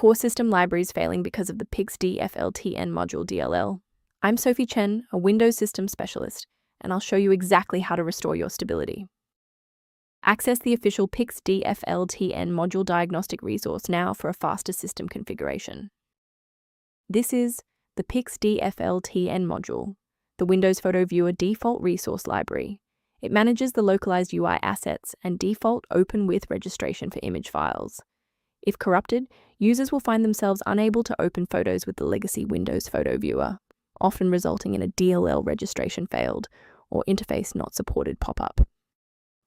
core system libraries failing because of the Pixdfltn module DLL. I'm Sophie Chen, a Windows Systems Specialist, and I'll show you exactly how to restore your stability. Access the official Pixdfltn module diagnostic resource now for a faster system configuration. This is the Pixdfltn module, the Windows Photo Viewer default resource library. It manages the localized UI assets and default open with registration for image files. If corrupted, users will find themselves unable to open photos with the legacy Windows Photo Viewer, often resulting in a DLL registration failed or interface not supported pop-up.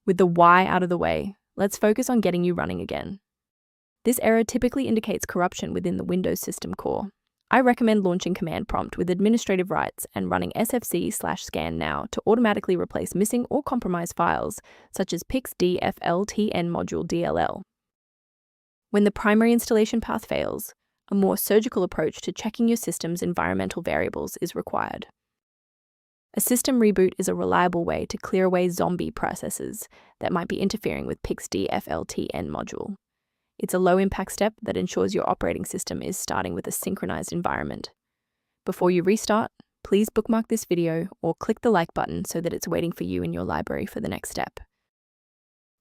With the why out of the way, let's focus on getting you running again. This error typically indicates corruption within the Windows system core. I recommend launching Command Prompt with administrative rights and running sfc/scan now to automatically replace missing or compromised files, such as Pixdfltn module DLL. When the primary installation path fails, a more surgical approach to checking your system's environmental variables is required. A system reboot is a reliable way to clear away zombie processes that might be interfering with Pixdfltn module. It's a low-impact step that ensures your operating system is starting with a synchronized environment. Before you restart, please bookmark this video or click the like button so that it's waiting for you in your library for the next step.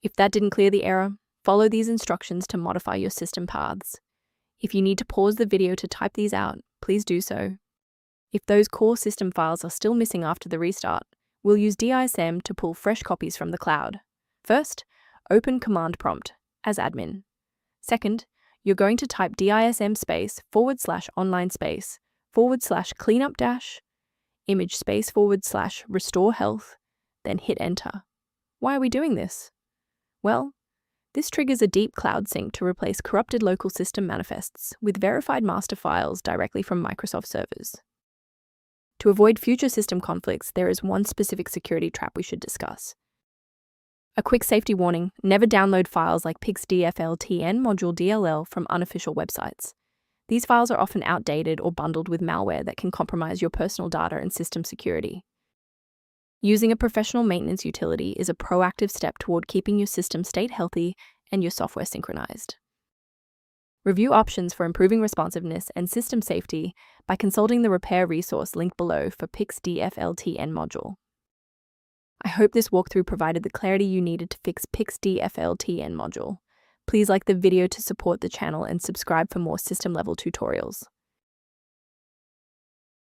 If that didn't clear the error, follow these instructions to modify your system paths. If you need to pause the video to type these out, please do so. If those core system files are still missing after the restart, we'll use DISM to pull fresh copies from the cloud. First, open Command Prompt as admin. Second, you're going to type DISM /online /cleanup image /restore health, then hit enter. Why are we doing this? Well, this triggers a deep cloud sync to replace corrupted local system manifests with verified master files directly from Microsoft servers. To avoid future system conflicts, there is one specific security trap we should discuss. A quick safety warning: never download files like Pixdfltn module DLL from unofficial websites. These files are often outdated or bundled with malware that can compromise your personal data and system security. Using a professional maintenance utility is a proactive step toward keeping your system state healthy and your software synchronized. Review options for improving responsiveness and system safety by consulting the repair resource linked below for Pixdfltn module. I hope this walkthrough provided the clarity you needed to fix Pixdfltn module. Please like the video to support the channel and subscribe for more system-level tutorials.